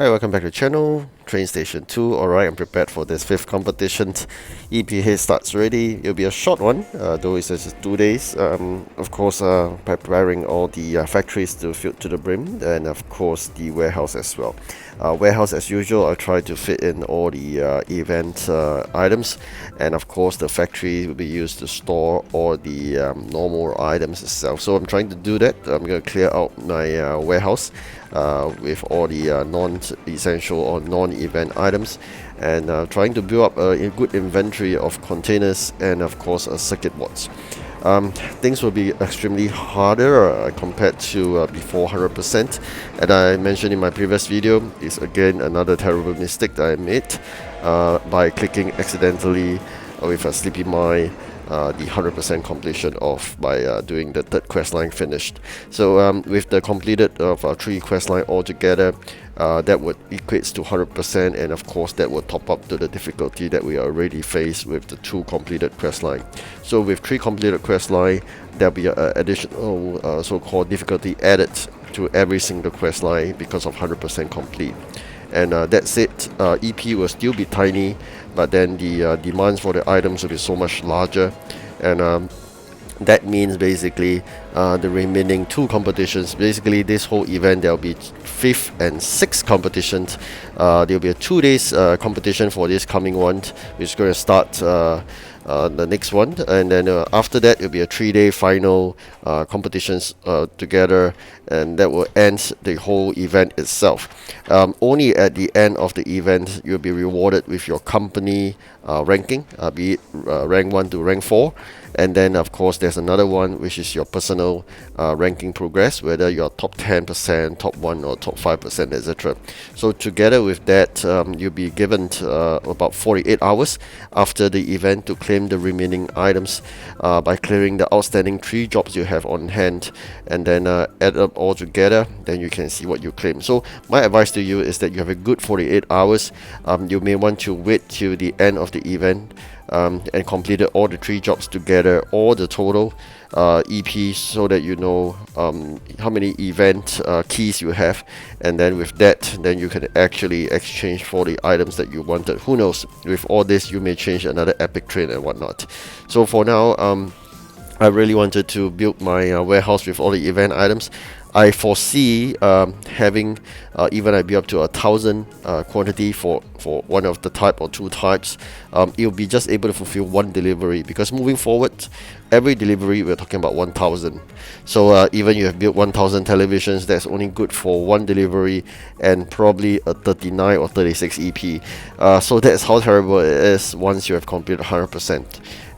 Hi, welcome back to the channel, TrainStation 2. Alright, I'm prepared for this 5th competition. EPH starts ready. It'll be a short one, though it's just 2 days. Of course, preparing all the factories to fill to the brim, and of course the warehouse as well. Warehouse as usual, I'll try to fit in all the event items, and of course the factory will be used to store all the normal items itself. So I'm trying to do that. I'm going to clear out my warehouse with all the non-essential or non-event items, and trying to build up a good inventory of containers and of course circuit boards. Things will be extremely harder compared to before 100%, and I mentioned in my previous video is again another terrible mistake that I made by clicking accidentally with a sleepy mind the 100% completion of by doing the 3rd quest line finished. So with the completed of 3 quest line altogether, that would equates to 100%, and of course that would top up to the difficulty that we already faced with the 2 completed quest line. So with 3 completed quest line, there'll be an additional so-called difficulty added to every single quest line because of 100% complete. And that's it. EP will still be tiny, but then the demands for the items will be so much larger, and that means basically the remaining 2 competitions, basically this whole event, there'll be 5th and 6th competitions. There'll be a 2 days competition for this coming one, which is going to start the next one, and then after that it'll be a 3-day final competitions together, and that will end the whole event itself. Only at the end of the event you'll be rewarded with your company ranking, be it rank 1 to rank 4, and then of course there's another one which is your personal ranking progress, whether you're top 10%, top 1 or top 5%, etc. So together with that, you'll be given about 48 hours after the event to claim the remaining items by clearing the outstanding 3 jobs you have on hand, and then add up all together, then you can see what you claim. So my advice to you is that you have a good 48 hours. You may want to wait till the end of the event and completed all the 3 jobs together, or the total EP, so that you know how many event keys you have, and then with that, then you can actually exchange for the items that you wanted. Who knows, with all this you may change another epic train and whatnot. So for now, I really wanted to build my warehouse with all the event items. I foresee having even I be up to 1,000 quantity for one of the type or 2 types. It'll be just able to fulfill 1 delivery, because moving forward, every delivery we're talking about 1,000. So even you have built 1,000 televisions, that's only good for 1 delivery and probably a 39 or 36 EP. So that's how terrible it is once you have completed 100%.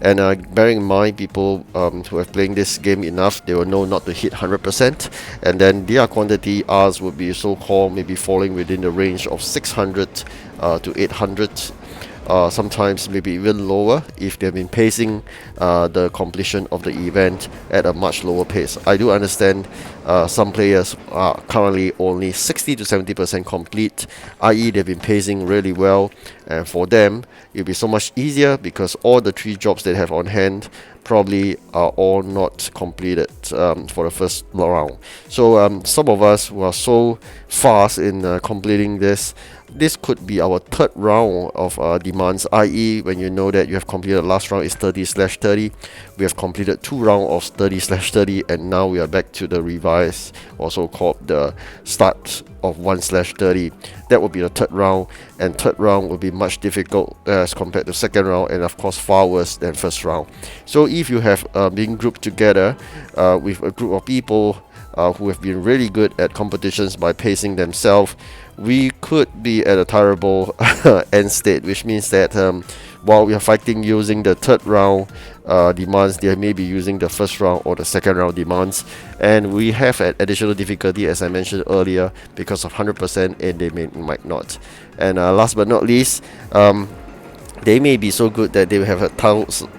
And bearing in mind, people who have playing this game enough, they will know not to hit 100%, and then their quantity R's would be so-called maybe falling within the range of 600 to 800. Sometimes maybe even lower if they've been pacing the completion of the event at a much lower pace. I do understand some players are currently only 60 to 70% complete, i.e. they've been pacing really well, and for them it'll be so much easier because all the 3 jobs they have on hand probably are all not completed for the first round. So some of us who are so fast in completing this could be our 3rd round of demands, i.e. when you know that you have completed the last round is 30/30, we have completed 2 rounds of 30/30, and now we are back to the revised, also called the start of 1/30. That will be the 3rd round, and 3rd round will be much difficult as compared to 2nd round, and of course far worse than 1st round. So if you have been grouped together with a group of people who have been really good at competitions by pacing themselves, we could be at a terrible end state, which means that while we are fighting using the 3rd round demands, they may be using the 1st round or the 2nd round demands, and we have an additional difficulty, as I mentioned earlier, because of 100%, and they might not. And last but not least, they may be so good that they will have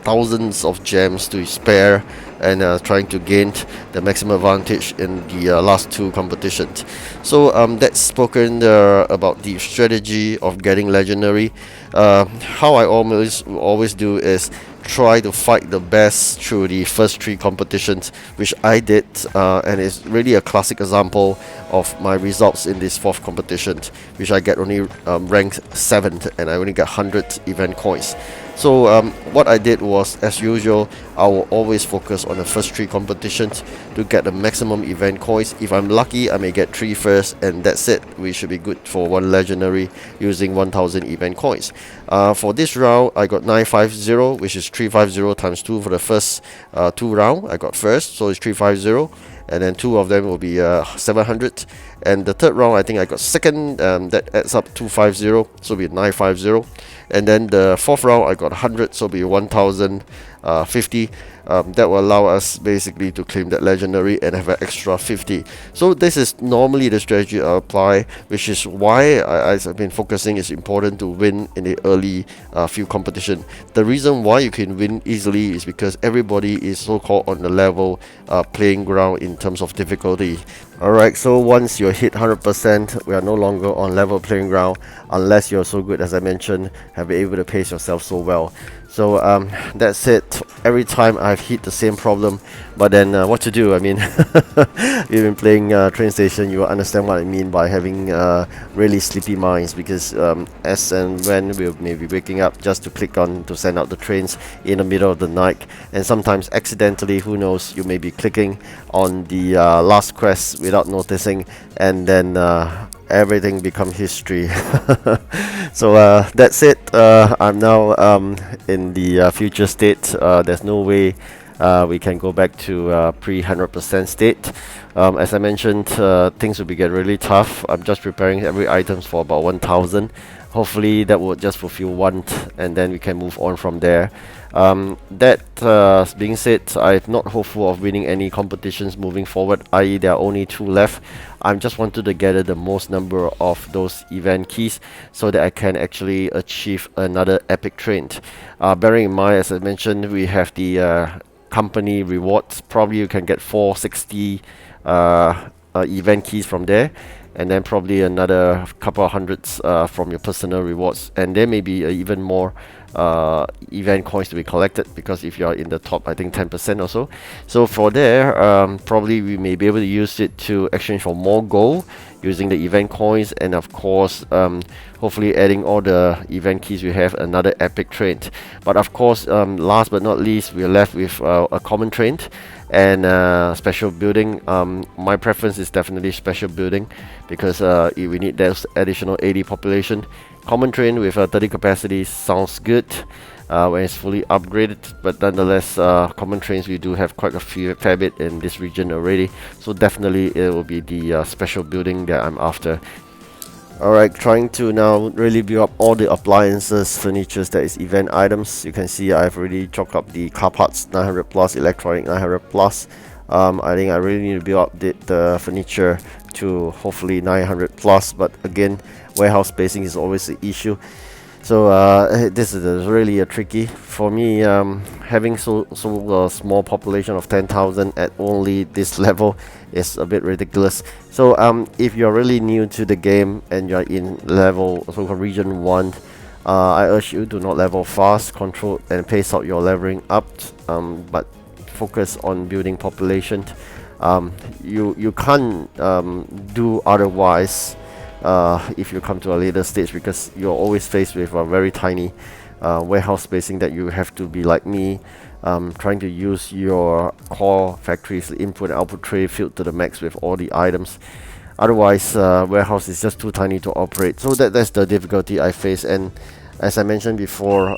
thousands of gems to spare, and trying to gain the maximum advantage in the last 2 competitions. So that's spoken about the strategy of getting legendary. How I always do is try to fight the best through the first 3 competitions, which I did, and it's really a classic example of my results in this 4th competition, which I get only ranked 7th, and I only get 100 event coins. So what I did was, as usual, I will always focus on the first 3 competitions to get the maximum event coins. If I'm lucky, I may get 3 first, and that's it. We should be good for 1 legendary using 1000 event coins. For this round, I got 950, which is 350 times 2 for the first 2 round. I got first, so it's 350. And then 2 of them will be 700, and the 3rd round I think I got second, that adds up 250, so it'll be 950, and then the 4th round I got 100, so it'll be 1050. That will allow us basically to claim that legendary and have an extra 50. So this is normally the strategy I apply, which is why I've been focusing it's important to win in the early few competition. The reason why you can win easily is because everybody is so-called on the level playing ground in terms of difficulty. Alright, so once you're hit 100%, we are no longer on level playing ground unless you're so good, as I mentioned, have been able to pace yourself so well. So that's it. Every time I've hit the same problem, but then what to do? I mean, you've been playing TrainStation, you will understand what I mean by having really sleepy minds, because as and when we may be waking up just to click on to send out the trains in the middle of the night, and sometimes accidentally, who knows, you may be clicking on the last quest without noticing, and then everything become history. So that's it. I'm now in the future state. There's no way we can go back to pre 100% state. As I mentioned, things will be get really tough. I'm just preparing every items for about 1000. Hopefully that will just fulfill 1, and then we can move on from there. That being said, I'm not hopeful of winning any competitions moving forward, i.e. there are only 2 left. I just wanted to gather the most number of those event keys so that I can actually achieve another epic train. Bearing in mind, as I mentioned, we have the company rewards. Probably you can get 460 event keys from there, and then probably another couple of hundreds from your personal rewards, and there may be even more event coins to be collected, because if you are in the top, I think 10% or so. So for there, probably we may be able to use it to exchange for more gold using the event coins, and of course hopefully adding all the event keys we have another epic train. But of course, last but not least, we are left with a common train and special building. My preference is definitely special building, because we need those additional 80 population. Common train with 30 capacity sounds good when it's fully upgraded, but nonetheless, common trains we do have quite a fair bit in this region already, so definitely it will be the special building that I'm after. Alright, trying to now really build up all the appliances, furnitures, that is event items. You can see I've already chalked up the car parts 900 plus, electronic 900 plus. I think I really need to build up the furniture to hopefully 900 plus, but again, warehouse spacing is always the issue. So this is really a tricky for me. Having so small population of 10,000 at only this level is a bit ridiculous. So if you're really new to the game and you're in level so-called region 1, I urge you to not level fast, control and pace out your leveling up, but focus on building population. You can't do otherwise if you come to a later stage, because you're always faced with a very tiny warehouse spacing that you have to be like me, trying to use your core factories input and output tray filled to the max with all the items. Otherwise, warehouse is just too tiny to operate. So that's the difficulty I face. And as I mentioned before,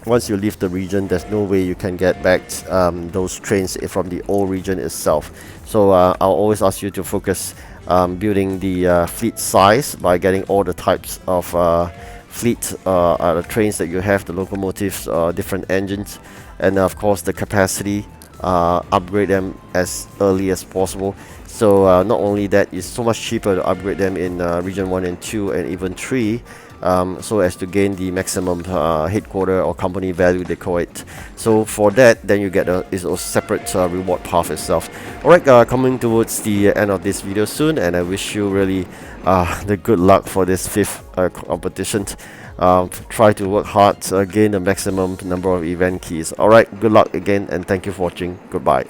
once you leave the region, there's no way you can get back those trains from the old region itself. So I'll always ask you to focus building the fleet size by getting all the types of fleet the trains that you have, the locomotives, different engines, and of course the capacity. Upgrade them as early as possible. So not only that, it's so much cheaper to upgrade them in region 1 and 2 and even 3 so as to gain the maximum headquarter or company value, they call it. So for that, then you get a separate reward path itself. Alright, coming towards the end of this video soon, and I wish you really the good luck for this 5th competition. Try to work hard, gain the maximum number of event keys. Alright, good luck again, and thank you for watching. Goodbye.